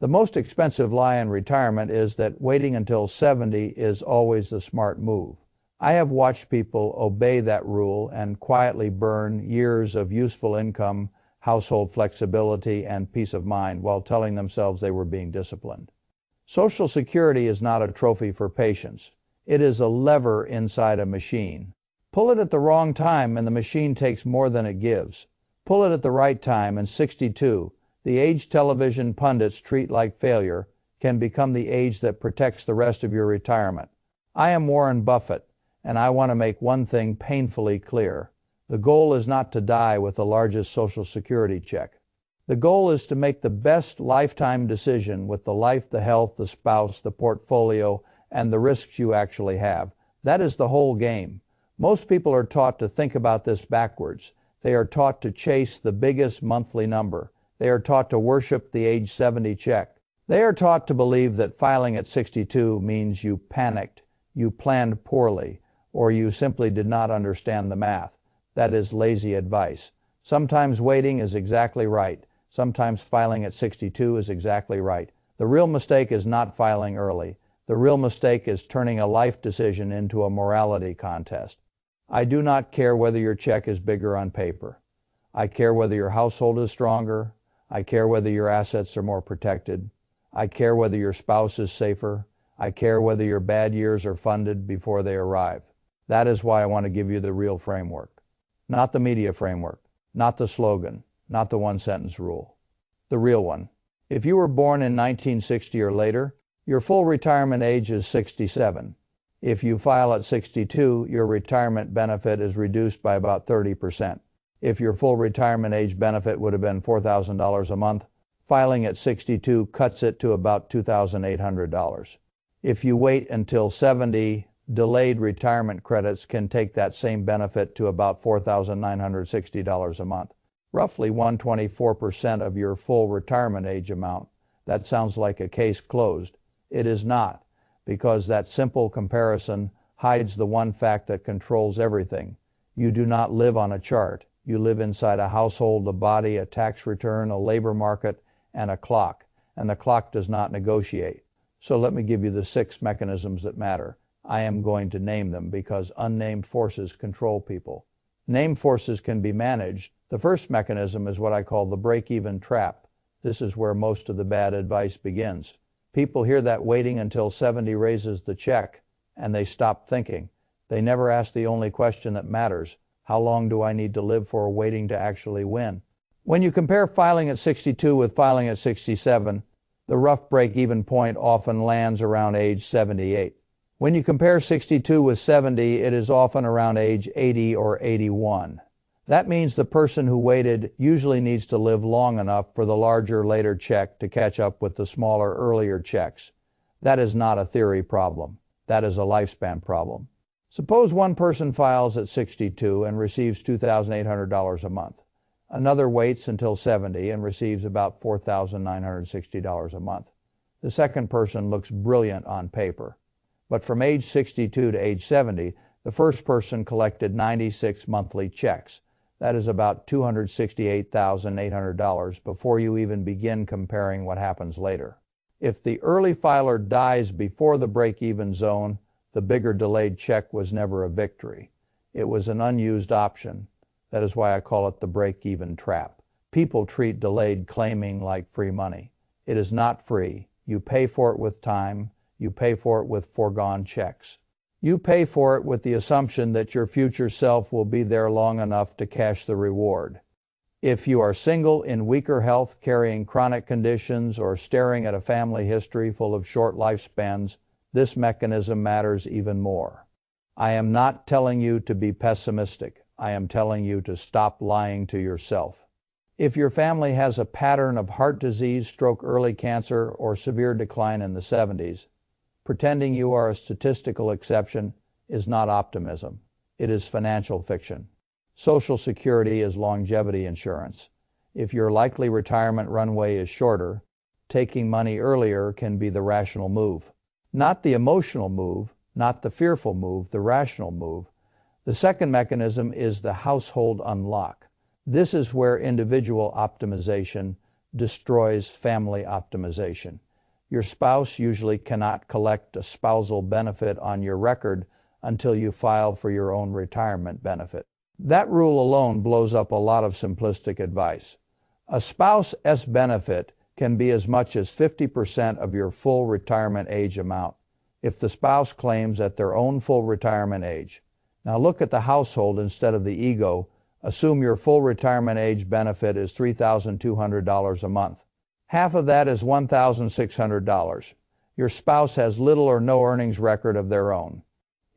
The most expensive lie in retirement is that waiting until 70 is always the smart move. I have watched people obey that rule and quietly burn years of useful income, household flexibility, and peace of mind while telling themselves they were being disciplined. Social Security is not a trophy for patience. It is a lever inside a machine. Pull it at the wrong time and the machine takes more than it gives. Pull it at the right time and 62, the age television pundits treat like failure, can become the age that protects the rest of your retirement. I am Warren Buffett, and I want to make one thing painfully clear. The goal is not to die with the largest Social Security check. The goal is to make the best lifetime decision with the life, the health, the spouse, the portfolio, and the risks you actually have. That is the whole game. Most people are taught to think about this backwards. They are taught to chase the biggest monthly number. They are taught to worship the age 70 check. They are taught to believe that filing at 62 means you panicked, you planned poorly, or you simply did not understand the math. That is lazy advice. Sometimes waiting is exactly right. Sometimes filing at 62 is exactly right. The real mistake is not filing early. The real mistake is turning a life decision into a morality contest. I do not care whether your check is bigger on paper. I care whether your household is stronger. I care whether your assets are more protected. I care whether your spouse is safer. I care whether your bad years are funded before they arrive. That is why I want to give you the real framework. Not the media framework, not the slogan, not the one-sentence rule. The real one. If you were born in 1960 or later, your full retirement age is 67. If you file at 62, your retirement benefit is reduced by about 30%. If your full retirement age benefit would have been $4,000 a month, filing at 62 cuts it to about $2,800. If you wait until 70, delayed retirement credits can take that same benefit to about $4,960 a month, roughly 124% of your full retirement age amount. That sounds like a case closed. It is not, because that simple comparison hides the one fact that controls everything. You do not live on a chart. You live inside a household, a body, a tax return, a labor market, and a clock. And the clock does not negotiate. So let me give you the 6 mechanisms that matter. I am going to name them because unnamed forces control people. Named forces can be managed. The first mechanism is what I call the break-even trap. This is where most of the bad advice begins. People hear that waiting until 70 raises the check, and they stop thinking. They never ask the only question that matters. How long do I need to live for waiting to actually win? When you compare filing at 62 with filing at 67, the rough break-even point often lands around age 78. When you compare 62 with 70, it is often around age 80 or 81. That means the person who waited usually needs to live long enough for the larger later check to catch up with the smaller earlier checks. That is not a theory problem. That is a lifespan problem. Suppose one person files at 62 and receives $2,800 a month. Another waits until 70 and receives about $4,960 a month. The second person looks brilliant on paper. But from age 62 to age 70, the first person collected 96 monthly checks. That is about $268,800 before you even begin comparing what happens later. If the early filer dies before the break-even zone, the bigger delayed check was never a victory. It was an unused option. That is why I call it the break-even trap. People treat delayed claiming like free money. It is not free. You pay for it with time. You pay for it with foregone checks. You pay for it with the assumption that your future self will be there long enough to cash the reward. If you are single, in weaker health, carrying chronic conditions, or staring at a family history full of short lifespans, this mechanism matters even more. I am not telling you to be pessimistic. I am telling you to stop lying to yourself. If your family has a pattern of heart disease, stroke, early cancer, or severe decline in the 70s, pretending you are a statistical exception is not optimism. It is financial fiction. Social Security is longevity insurance. If your likely retirement runway is shorter, taking money earlier can be the rational move. Not the emotional move, not the fearful move, the rational move. The second mechanism is the household unlock. This is where individual optimization destroys family optimization. Your spouse usually cannot collect a spousal benefit on your record until you file for your own retirement benefit. That rule alone blows up a lot of simplistic advice. A spouse's benefit can be as much as 50% of your full retirement age amount if the spouse claims at their own full retirement age. Now look at the household instead of the ego. Assume your full retirement age benefit is $3,200 a month. Half of that is $1,600. Your spouse has little or no earnings record of their own.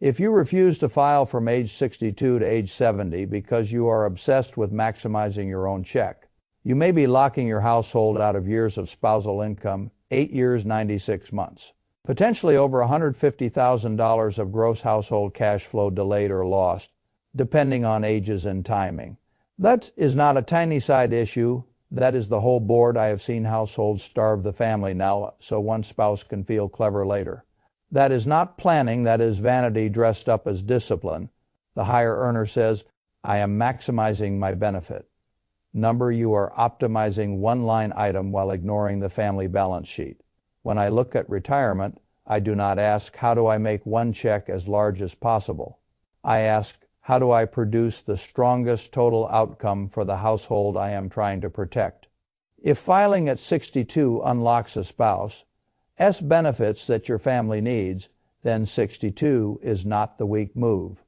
If you refuse to file from age 62 to age 70 because you are obsessed with maximizing your own check, you may be locking your household out of years of spousal income, 8 years, 96 months. Potentially over $150,000 of gross household cash flow delayed or lost, depending on ages and timing. That is not a tiny side issue. That is the whole board. I have seen households starve the family now so one spouse can feel clever later. That is not planning. That is vanity dressed up as discipline. The higher earner says, I am maximizing my benefit. Number, you are optimizing one line item while ignoring the family balance sheet. When I look at retirement, I do not ask, how do I make one check as large as possible? I ask, how do I produce the strongest total outcome for the household I am trying to protect? If filing at 62 unlocks a spouse's benefits that your family needs, then 62 is not the weak move.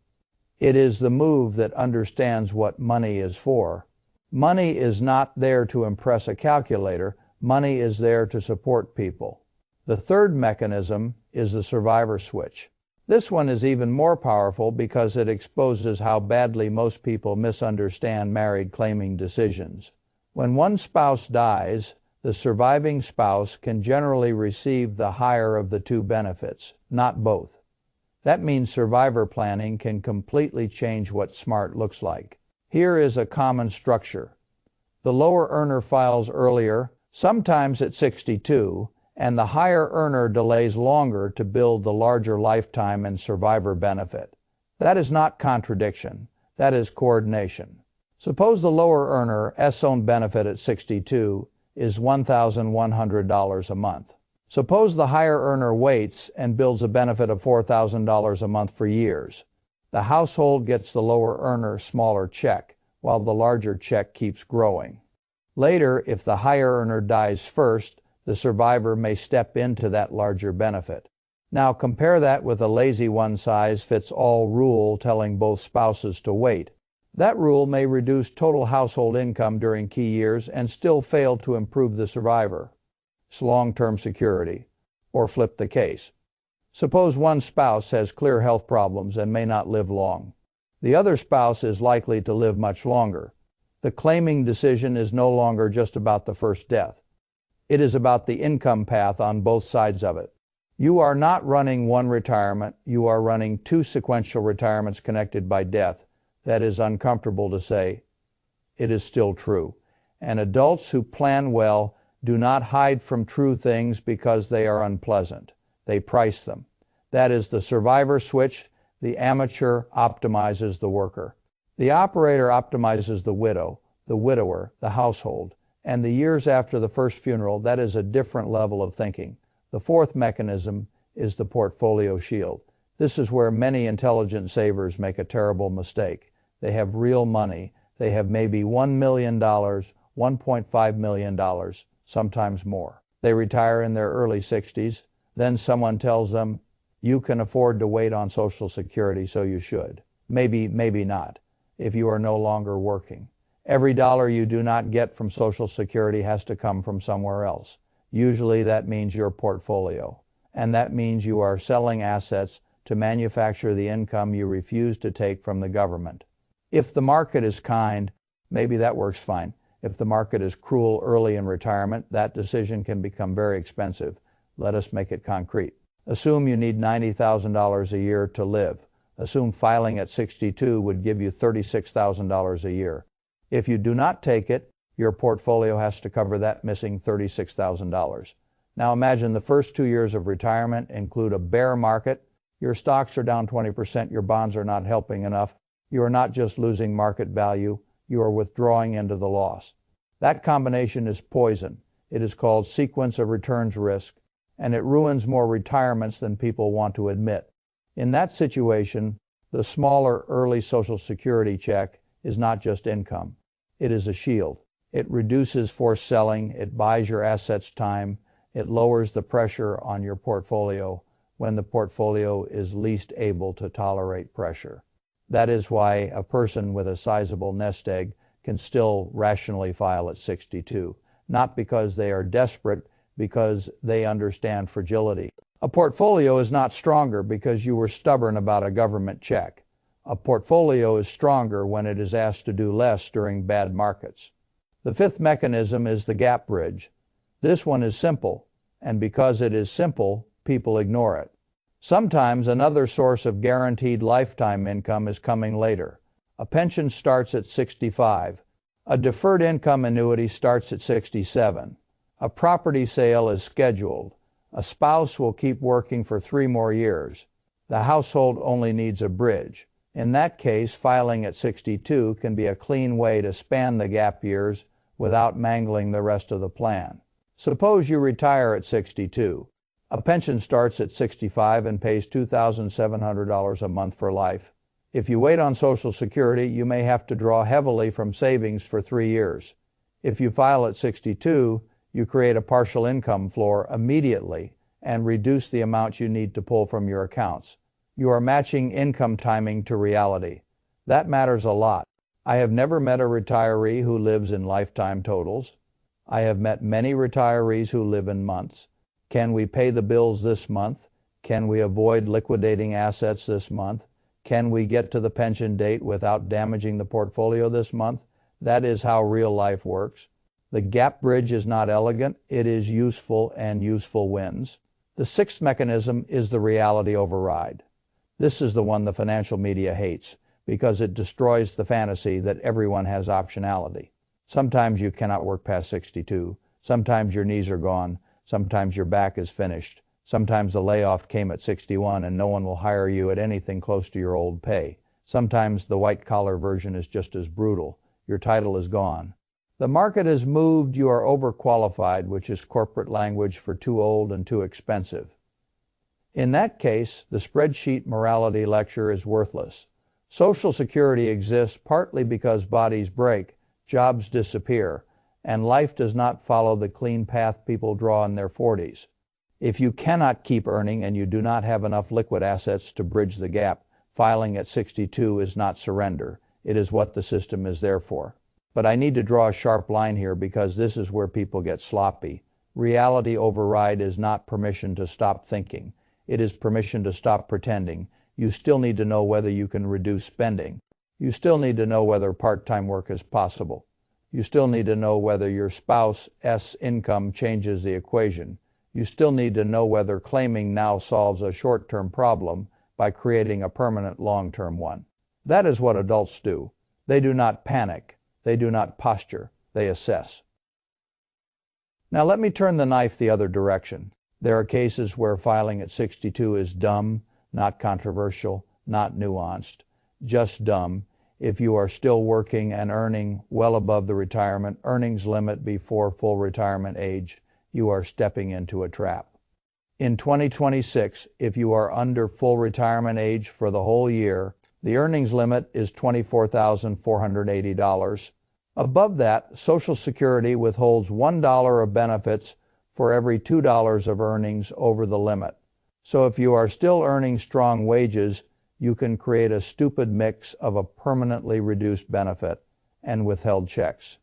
It is the move that understands what money is for. Money is not there to impress a calculator. Money is there to support people. The third mechanism is the survivor switch. This one is even more powerful because it exposes how badly most people misunderstand married claiming decisions. When one spouse dies, the surviving spouse can generally receive the higher of the two benefits, not both. That means survivor planning can completely change what smart looks like. Here is a common structure. The lower earner files earlier, sometimes at 62, and the higher earner delays longer to build the larger lifetime and survivor benefit. That is not contradiction. That is coordination. Suppose the lower earner's own benefit at 62 is $1,100 a month. Suppose the higher earner waits and builds a benefit of $4,000 a month for years. The household gets the lower earner's smaller check, while the larger check keeps growing. Later, if the higher earner dies first, the survivor may step into that larger benefit. Now compare that with a lazy one-size-fits-all rule telling both spouses to wait. That rule may reduce total household income during key years and still fail to improve the survivor's long-term security, or flip the case. Suppose one spouse has clear health problems and may not live long. The other spouse is likely to live much longer. The claiming decision is no longer just about the first death. It is about the income path on both sides of it. You are not running one retirement. You are running two sequential retirements connected by death. That is uncomfortable to say. It is still true. And adults who plan well do not hide from true things because they are unpleasant. They price them. That is the survivor switch. The amateur optimizes the worker. The operator optimizes the widow, the widower, the household. And the years after the first funeral, that is a different level of thinking. The fourth mechanism is the portfolio shield. This is where many intelligent savers make a terrible mistake. They have real money. They have maybe $1 million, $1.5 million, sometimes more. They retire in their early 60s. Then someone tells them, you can afford to wait on Social Security, so you should. Maybe, maybe not, if you are no longer working. Every dollar you do not get from Social Security has to come from somewhere else. Usually that means your portfolio. And that means you are selling assets to manufacture the income you refuse to take from the government. If the market is kind, maybe that works fine. If the market is cruel early in retirement, that decision can become very expensive. Let us make it concrete. Assume you need $90,000 a year to live. Assume filing at 62 would give you $36,000 a year. If you do not take it, your portfolio has to cover that missing $36,000. Now imagine the first 2 years of retirement include a bear market. Your stocks are down 20%, your bonds are not helping enough. You are not just losing market value, you are withdrawing into the loss. That combination is poison. It is called sequence of returns risk, and it ruins more retirements than people want to admit. In that situation, the smaller early Social Security check is not just income. It is a shield. It reduces forced selling, it buys your assets time, it lowers the pressure on your portfolio when the portfolio is least able to tolerate pressure. That is why a person with a sizable nest egg can still rationally file at 62, not because they are desperate, because they understand fragility. A portfolio is not stronger because you were stubborn about a government check. A portfolio is stronger when it is asked to do less during bad markets. The fifth mechanism is the gap bridge. This one is simple, and because it is simple, people ignore it. Sometimes another source of guaranteed lifetime income is coming later. A pension starts at 65. A deferred income annuity starts at 67. A property sale is scheduled. A spouse will keep working for 3 more years. The household only needs a bridge. In that case, filing at 62 can be a clean way to span the gap years without mangling the rest of the plan. Suppose you retire at 62. A pension starts at 65 and pays $2,700 a month for life. If you wait on Social Security, you may have to draw heavily from savings for 3 years. If you file at 62, you create a partial income floor immediately and reduce the amount you need to pull from your accounts. You are matching income timing to reality. That matters a lot. I have never met a retiree who lives in lifetime totals. I have met many retirees who live in months. Can we pay the bills this month? Can we avoid liquidating assets this month? Can we get to the pension date without damaging the portfolio this month? That is how real life works. The gap bridge is not elegant, it is useful, and useful wins. The sixth mechanism is the reality override. This is the one the financial media hates because it destroys the fantasy that everyone has optionality. Sometimes you cannot work past 62. Sometimes your knees are gone. Sometimes your back is finished. Sometimes the layoff came at 61 and no one will hire you at anything close to your old pay. Sometimes the white-collar version is just as brutal. Your title is gone. The market has moved, you are overqualified, which is corporate language for too old and too expensive. In that case, the spreadsheet morality lecture is worthless. Social Security exists partly because bodies break, jobs disappear, and life does not follow the clean path people draw in their 40s. If you cannot keep earning and you do not have enough liquid assets to bridge the gap, filing at 62 is not surrender. It is what the system is there for. But I need to draw a sharp line here because this is where people get sloppy. Reality override is not permission to stop thinking. It is permission to stop pretending. You still need to know whether you can reduce spending. You still need to know whether part-time work is possible. You still need to know whether your spouse's income changes the equation. You still need to know whether claiming now solves a short-term problem by creating a permanent long-term one. That is what adults do. They do not panic. They do not posture. They assess. Now let me turn the knife the other direction. There are cases where filing at 62 is dumb, not controversial, not nuanced, just dumb. If you are still working and earning well above the retirement earnings limit before full retirement age, you are stepping into a trap. In 2026, if you are under full retirement age for the whole year, the earnings limit is $24,480. Above that, Social Security withholds $1 of benefits for every $2 of earnings over the limit. So if you are still earning strong wages, you can create a stupid mix of a permanently reduced benefit and withheld checks.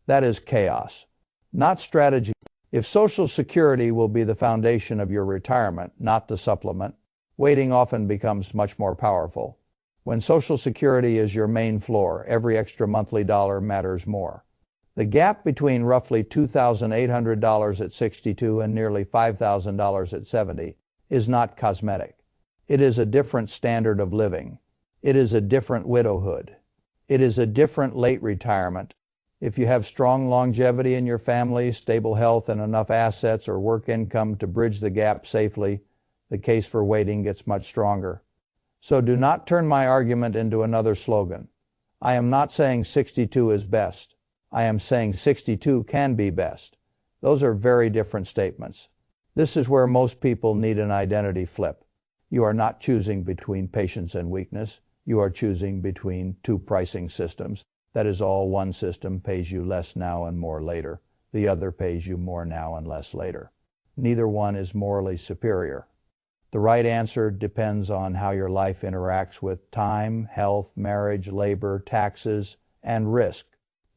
That is chaos, not strategy. If Social Security will be the foundation of your retirement, not the supplement, waiting often becomes much more powerful. When Social Security is your main floor, every extra monthly dollar matters more. The gap between roughly $2,800 at 62 and nearly $5,000 at 70 is not cosmetic. It is a different standard of living. It is a different widowhood. It is a different late retirement. If you have strong longevity in your family, stable health, and enough assets or work income to bridge the gap safely, the case for waiting gets much stronger. So do not turn my argument into another slogan. I am not saying 62 is best. I am saying 62 can be best. Those are very different statements. This is where most people need an identity flip. You are not choosing between patience and weakness. You are choosing between two pricing systems. That is all. One system pays you less now and more later. The other pays you more now and less later. Neither one is morally superior. The right answer depends on how your life interacts with time, health, marriage, labor, taxes, and risk.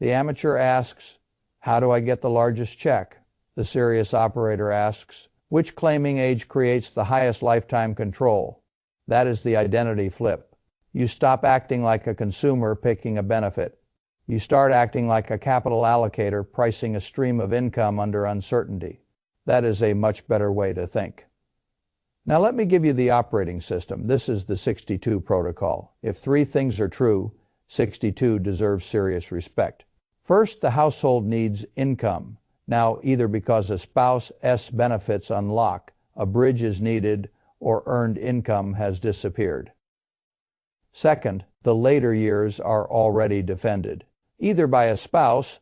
The amateur asks, how do I get the largest check? The serious operator asks, which claiming age creates the highest lifetime control? That is the identity flip. You stop acting like a consumer picking a benefit. You start acting like a capital allocator pricing a stream of income under uncertainty. That is a much better way to think. Now let me give you the operating system. This is the 62 protocol. If three things are true, 62 deserves serious respect. First, the household needs income. Now, either because a spouse's benefits unlock, a bridge is needed, or earned income has disappeared. Second, the later years are already defended, either by a spouse's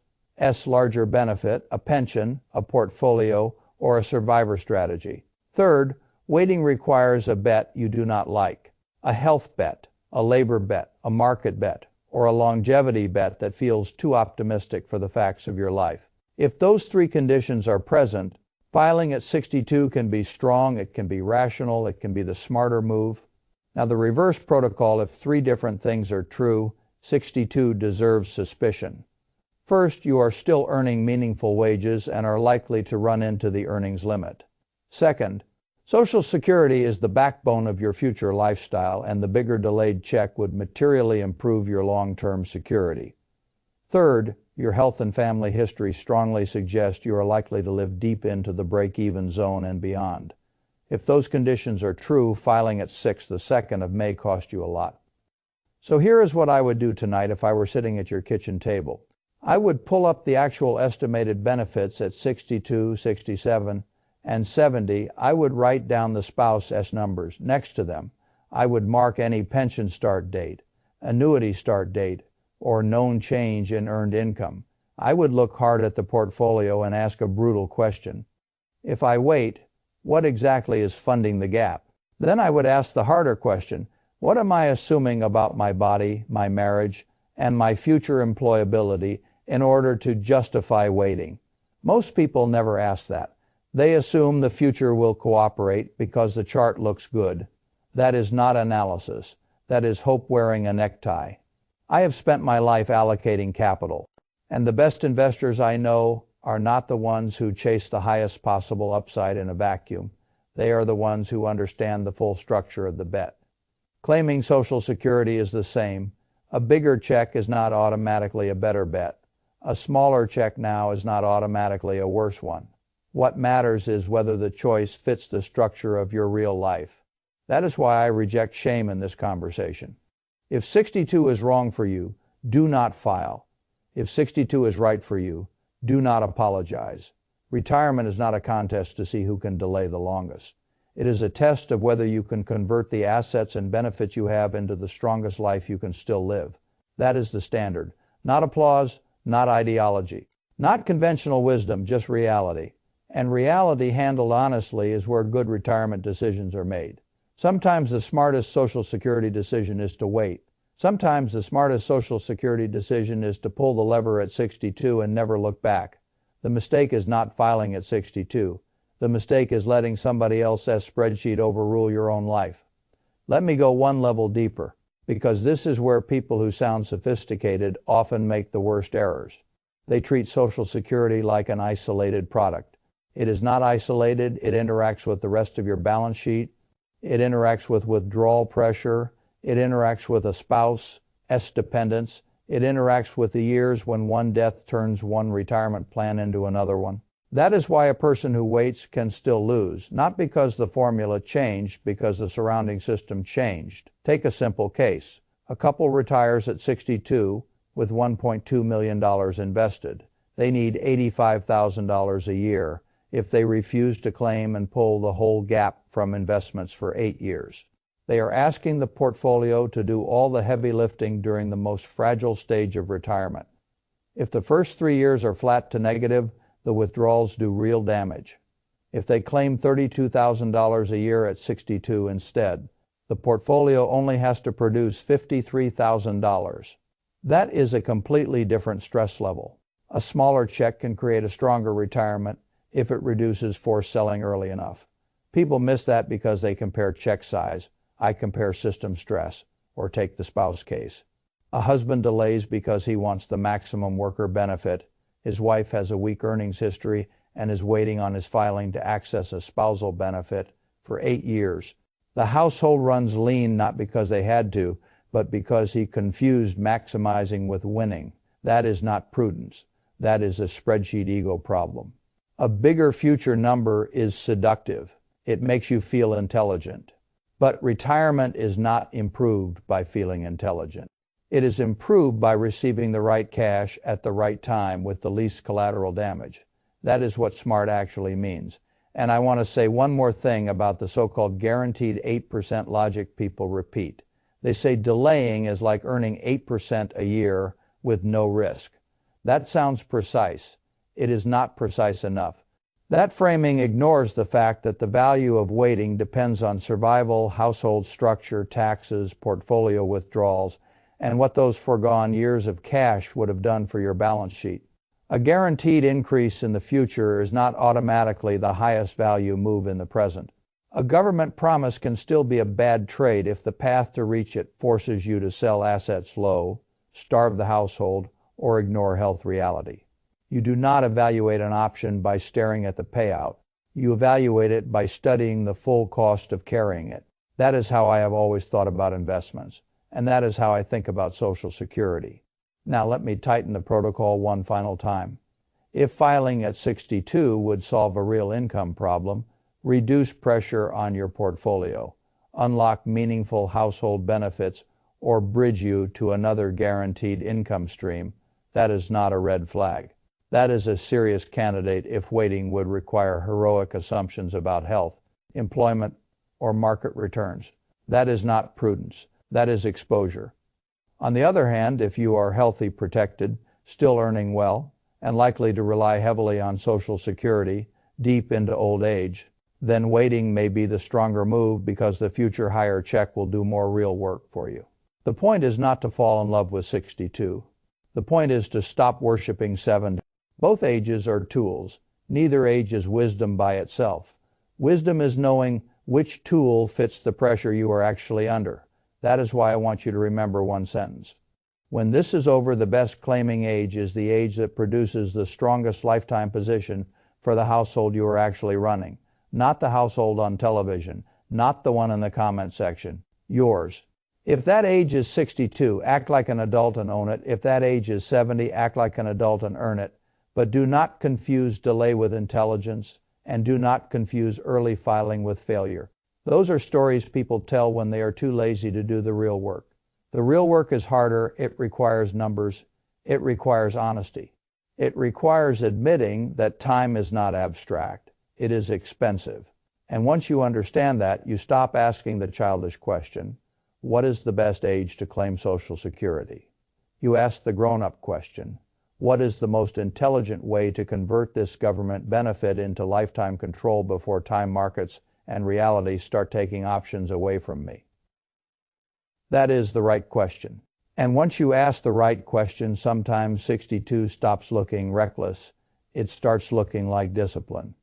larger benefit, a pension, a portfolio, or a survivor strategy. Third, waiting requires a bet you do not like, a health bet, a labor bet, a market bet, or a longevity bet that feels too optimistic for the facts of your life. If those three conditions are present, filing at 62 can be strong, it can be rational, it can be the smarter move. Now the reverse protocol, if three different things are true, 62 deserves suspicion. First, you are still earning meaningful wages and are likely to run into the earnings limit. Second, Social Security is the backbone of your future lifestyle, and the bigger delayed check would materially improve your long-term security. Third, your health and family history strongly suggest you are likely to live deep into the break-even zone and beyond. If those conditions are true, filing at 6 the 2nd of May cost you a lot. So here is what I would do tonight if I were sitting at your kitchen table. I would pull up the actual estimated benefits at 62, 67, and 70. I would write down the spouse's numbers. Next to them, I would mark any pension start date, annuity start date, or known change in earned income. I would look hard at the portfolio and ask a brutal question. If I wait, what exactly is funding the gap? Then I would ask the harder question, what am I assuming about my body, my marriage, and my future employability in order to justify waiting? Most people never ask that. They assume the future will cooperate because the chart looks good. That is not analysis. That is hope wearing a necktie. I have spent my life allocating capital, and the best investors I know are not the ones who chase the highest possible upside in a vacuum. They are the ones who understand the full structure of the bet. Claiming Social Security is the same. A bigger check is not automatically a better bet. A smaller check now is not automatically a worse one. What matters is whether the choice fits the structure of your real life. That is why I reject shame in this conversation. If 62 is wrong for you, do not file. If 62 is right for you, do not apologize. Retirement is not a contest to see who can delay the longest. It is a test of whether you can convert the assets and benefits you have into the strongest life you can still live. That is the standard. Not applause, not ideology, not conventional wisdom, just reality. And reality handled honestly is where good retirement decisions are made. Sometimes the smartest Social Security decision is to wait. Sometimes the smartest Social Security decision is to pull the lever at 62 and never look back. The mistake is not filing at 62. The mistake is letting somebody else's spreadsheet overrule your own life. Let me go one level deeper, because this is where people who sound sophisticated often make the worst errors. They treat Social Security like an isolated product. It is not isolated. It interacts with the rest of your balance sheet. It interacts with withdrawal pressure. It interacts with a spouse's dependence. It interacts with the years when one death turns one retirement plan into another one. That is why a person who waits can still lose, not because the formula changed, because the surrounding system changed. Take a simple case. A couple retires at 62 with $1.2 million invested. They need $85,000 a year if they refuse to claim and pull the whole gap from investments for 8 years. They are asking the portfolio to do all the heavy lifting during the most fragile stage of retirement. If the first 3 years are flat to negative, the withdrawals do real damage. If they claim $32,000 a year at 62 instead, the portfolio only has to produce $53,000. That is a completely different stress level. A smaller check can create a stronger retirement if it reduces forced selling early enough. People miss that because they compare check size. I compare system stress, or take the spouse case. A husband delays because he wants the maximum worker benefit. His wife has a weak earnings history and is waiting on his filing to access a spousal benefit for 8 years. The household runs lean not because they had to, but because he confused maximizing with winning. That is not prudence. That is a spreadsheet ego problem. A bigger future number is seductive. It makes you feel intelligent. But retirement is not improved by feeling intelligent. It is improved by receiving the right cash at the right time with the least collateral damage. That is what smart actually means. And I want to say one more thing about the so-called guaranteed 8% logic people repeat. They say delaying is like earning 8% a year with no risk. That sounds precise. It is not precise enough. That framing ignores the fact that the value of waiting depends on survival, household structure, taxes, portfolio withdrawals, and what those foregone years of cash would have done for your balance sheet. A guaranteed increase in the future is not automatically the highest value move in the present. A government promise can still be a bad trade if the path to reach it forces you to sell assets low, starve the household, or ignore health reality. You do not evaluate an option by staring at the payout. You evaluate it by studying the full cost of carrying it. That is how I have always thought about investments, and that is how I think about Social Security. Now let me tighten the protocol one final time. If filing at 62 would solve a real income problem, reduce pressure on your portfolio, unlock meaningful household benefits, or bridge you to another guaranteed income stream, that is not a red flag. That is a serious candidate if waiting would require heroic assumptions about health, employment, or market returns. That is not prudence. That is exposure. On the other hand, if you are healthy, protected, still earning well, and likely to rely heavily on Social Security deep into old age, then waiting may be the stronger move because the future higher check will do more real work for you. The point is not to fall in love with 62. The point is to stop worshiping 70. Both ages are tools. Neither age is wisdom by itself. Wisdom is knowing which tool fits the pressure you are actually under. That is why I want you to remember one sentence. When this is over, the best claiming age is the age that produces the strongest lifetime position for the household you are actually running. Not the household on television, not the one in the comment section. Yours. If that age is 62, act like an adult and own it. If that age is 70, act like an adult and earn it. But do not confuse delay with intelligence, and do not confuse early filing with failure. Those are stories people tell when they are too lazy to do the real work. The real work is harder. It requires numbers. It requires honesty. It requires admitting that time is not abstract. It is expensive. And once you understand that, you stop asking the childish question, what is the best age to claim Social Security? You ask the grown-up question, what is the most intelligent way to convert this government benefit into lifetime control before time markets and reality start taking options away from me? That is the right question. And once you ask the right question, sometimes 62 stops looking reckless. It starts looking like discipline.